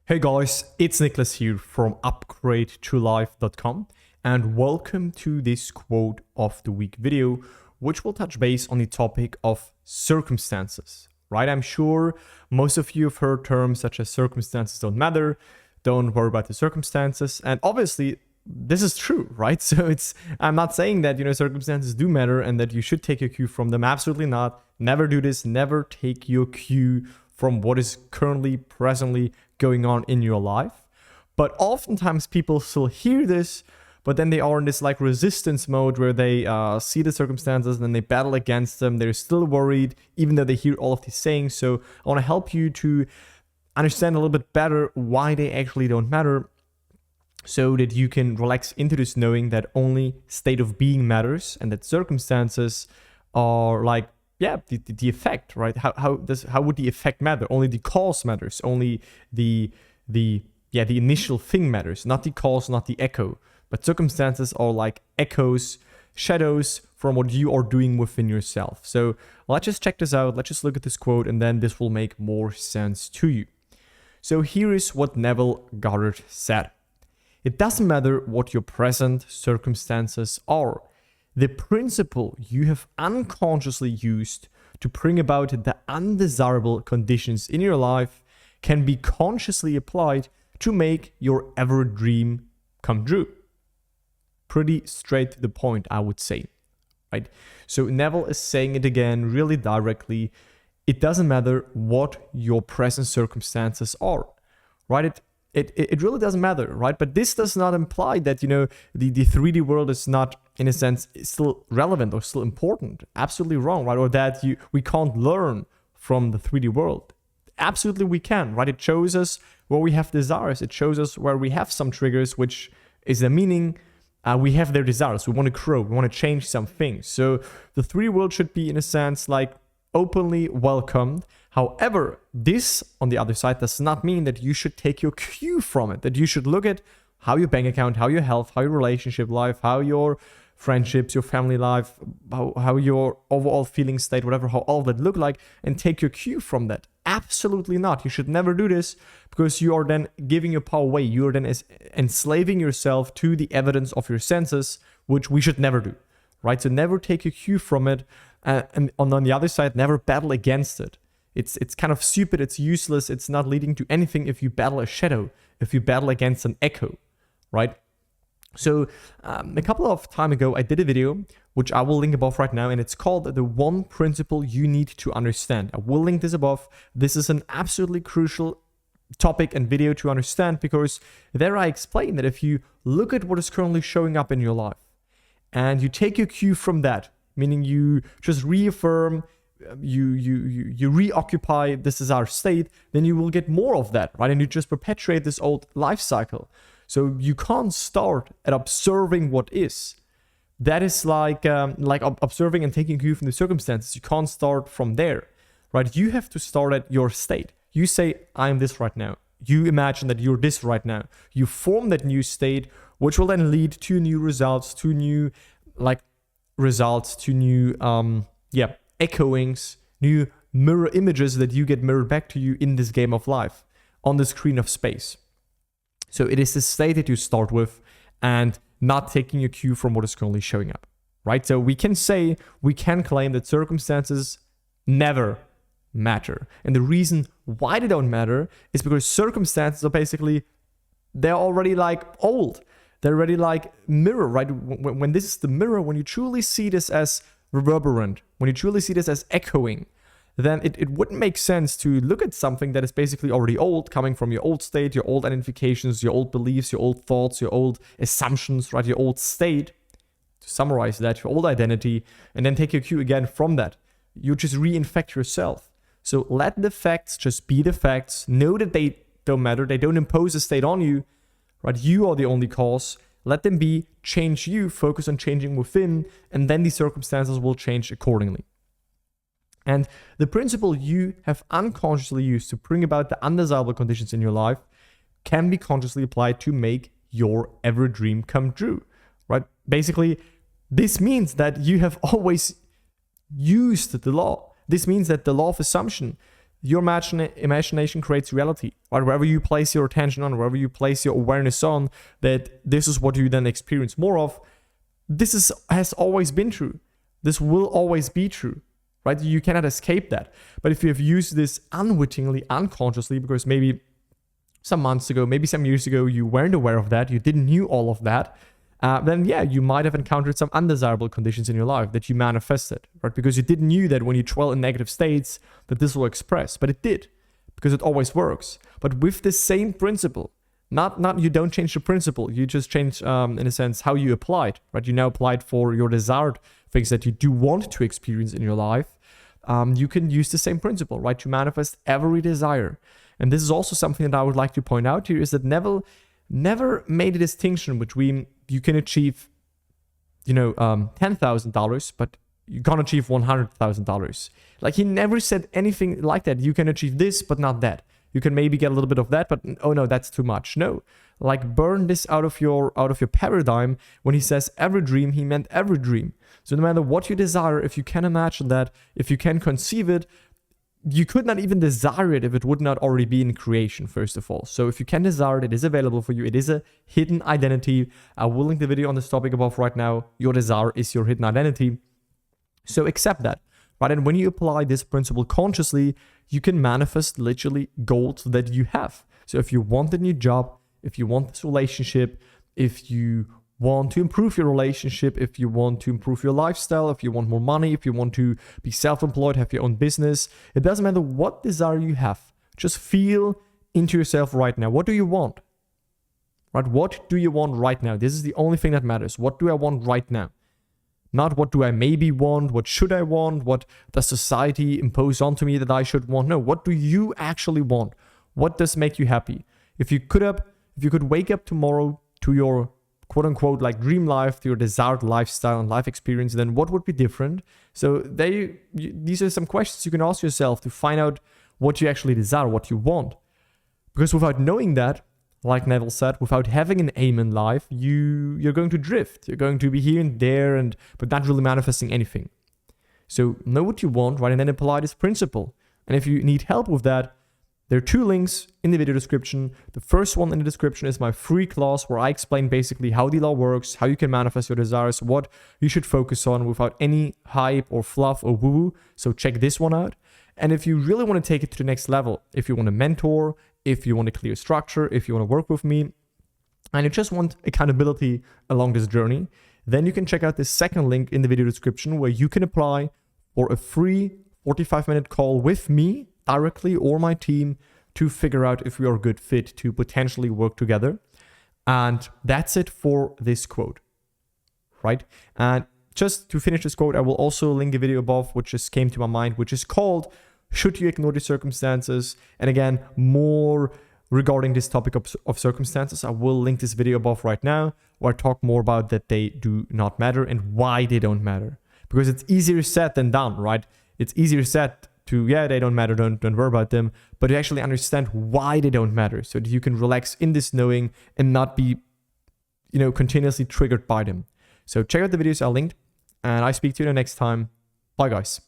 Hey guys, it's Nicholas here from upgradetrelife.com and welcome to this quote of the week video, which will touch base on the topic of circumstances, right? I'm sure most of you have heard terms such as circumstances don't matter, don't worry about the circumstances, and obviously this is true, right? So I'm not saying that, circumstances do matter and that you should take your cue from them. Absolutely not. Never do this. Never take your cue from what is presently going on in your life. But oftentimes people still hear this, but then they are in this like resistance mode where they see the circumstances and then they battle against them. They're still worried, even though they hear all of these sayings. So I want to help you to understand a little bit better why they actually don't matter, so that you can relax into this knowing that only state of being matters and that circumstances are like, the effect, right? How would the effect matter? Only the cause matters. Only the initial thing matters, not the cause, not the echo. But circumstances are like echoes, shadows from what you are doing within yourself. So let's just check this out. Let's just look at this quote, and then this will make more sense to you. So here is what Neville Goddard said. It doesn't matter what your present circumstances are. The principle you have unconsciously used to bring about the undesirable conditions in your life can be consciously applied to make your ever dream come true. Pretty straight to the point, I would say, right? So Neville is saying it again really directly. It doesn't matter what your present circumstances are, right? It really doesn't matter, right? But this does not imply that, the 3D world is not, in a sense, still relevant or still important. Absolutely wrong, right? Or that we can't learn from the 3D world. Absolutely we can, right? It shows us where we have desires. It shows us where we have some triggers, which is the meaning we have their desires. We want to grow. We want to change some things. So the 3D world should be, in a sense, like openly welcomed. However, this, on the other side, does not mean that you should take your cue from it, that you should look at how your bank account, how your health, how your relationship life, how your friendships, your family life, how your overall feeling state, whatever, how all that look like, and take your cue from that. Absolutely not. You should never do this, because you are then giving your power away. You are then enslaving yourself to the evidence of your senses, which we should never do, right? So never take your cue from it. And on the other side, never battle against it. It's kind of stupid, it's useless, it's not leading to anything if you battle a shadow, if you battle against an echo, right? So a couple of time ago, I did a video, which I will link above right now, and it's called The One Principle You Need to Understand. I will link this above. This is an absolutely crucial topic and video to understand, because there I explain that if you look at what is currently showing up in your life, and you take your cue from that, meaning you just reaffirm, you reoccupy this is our state, then you will get more of that, right? And you just perpetuate this old life cycle. So you can't start at observing what is. That is like observing and taking cue from the circumstances. You can't start from there, right? You have to start at your state. You say, I'm this right now. You imagine that you're this right now. You form that new state, which will then lead to new results, to new echoings, new mirror images that you get mirrored back to you in this game of life on the screen of space. So it is the state that you start with, and not taking your cue from what is currently showing up, right? So we can claim that circumstances never matter. And the reason why they don't matter is because circumstances are basically, they're already like old. They're already like mirror, right? When this is the mirror, when you truly see this as reverberant, when you truly see this as echoing, then it wouldn't make sense to look at something that is basically already old, coming from your old state, your old identifications, your old beliefs, your old thoughts, your old assumptions, right? Your old state, to summarize that, your old identity, and then take your cue again from that. You just reinfect yourself. So let the facts just be the facts. Know that they don't matter. They don't impose a state on you, right? You are the only cause. Let them be, change you, focus on changing within, and then the circumstances will change accordingly. And the principle you have unconsciously used to bring about the undesirable conditions in your life can be consciously applied to make your every dream come true, right? Basically, this means that you have always used the law. This means that the law of assumption, your imagination creates reality, right? Wherever you place your attention on, wherever you place your awareness on, that this is what you then experience more of. This has always been true. This will always be true, right? You cannot escape that. But if you have used this unwittingly, unconsciously, because maybe some months ago, maybe some years ago, you weren't aware of that, you didn't knew all of that, then yeah, you might have encountered some undesirable conditions in your life that you manifested, right? Because you didn't knew that when you dwell in negative states that this will express, but it did, because it always works. But with the same principle, not you don't change the principle, you just change, in a sense, how you apply it, right? You now apply it for your desired things that you do want to experience in your life. You can use the same principle, right? To manifest every desire. And this is also something that I would like to point out here, is that Neville never made a distinction between you can achieve, $10,000, but you can't achieve $100,000. Like, he never said anything like that. You can achieve this, but not that. You can maybe get a little bit of that, but oh no, that's too much. No, like, burn this out of your paradigm. When he says every dream, he meant every dream. So no matter what you desire, if you can imagine that, if you can conceive it, you could not even desire it if it would not already be in creation, first of all. So if you can desire it, it is available for you. It is a hidden identity. I will link the video on this topic above right now. Your desire is your hidden identity. So accept that, right? And when you apply this principle consciously, you can manifest literally goals that you have. So if you want a new job, if you want this relationship, if you want to improve your relationship, if you want to improve your lifestyle, if you want more money, if you want to be self-employed, have your own business, it doesn't matter what desire you have. Just feel into yourself right now. What do you want? Right? What do you want right now? This is the only thing that matters. What do I want right now? Not what do I maybe want, what should I want, what does society impose onto me that I should want. No, what do you actually want? What does make you happy? If you could wake up tomorrow to your quote unquote like dream life, to your desired lifestyle and life experience, then what would be different? So these are some questions you can ask yourself to find out what you actually desire, what you want. Because without knowing that, like Neville said, without having an aim in life, you're going to drift. You're going to be here and there, but not really manifesting anything. So know what you want, right? And then apply this principle. And if you need help with that, there are 2 links in the video description. The first one in the description is my free class where I explain basically how the law works, how you can manifest your desires, what you should focus on without any hype or fluff or woo-woo. So check this one out. And if you really want to take it to the next level, if you want a mentor, if you want a clear structure, if you want to work with me, and you just want accountability along this journey, then you can check out the second link in the video description where you can apply for a free 45-minute call with me directly or my team to figure out if we are a good fit to potentially work together. And that's it for this quote, right? And just to finish this quote, I will also link a video above which just came to my mind, which is called Should You Ignore the Circumstances? And again, more regarding this topic of circumstances, I will link this video above right now where I talk more about that they do not matter and why they don't matter. Because it's easier said than done, right? It's easier said to, yeah, they don't matter, don't worry about them, but to actually understand why they don't matter so that you can relax in this knowing and not be, continuously triggered by them. So check out the videos I linked, and I speak to you the next time. Bye, guys.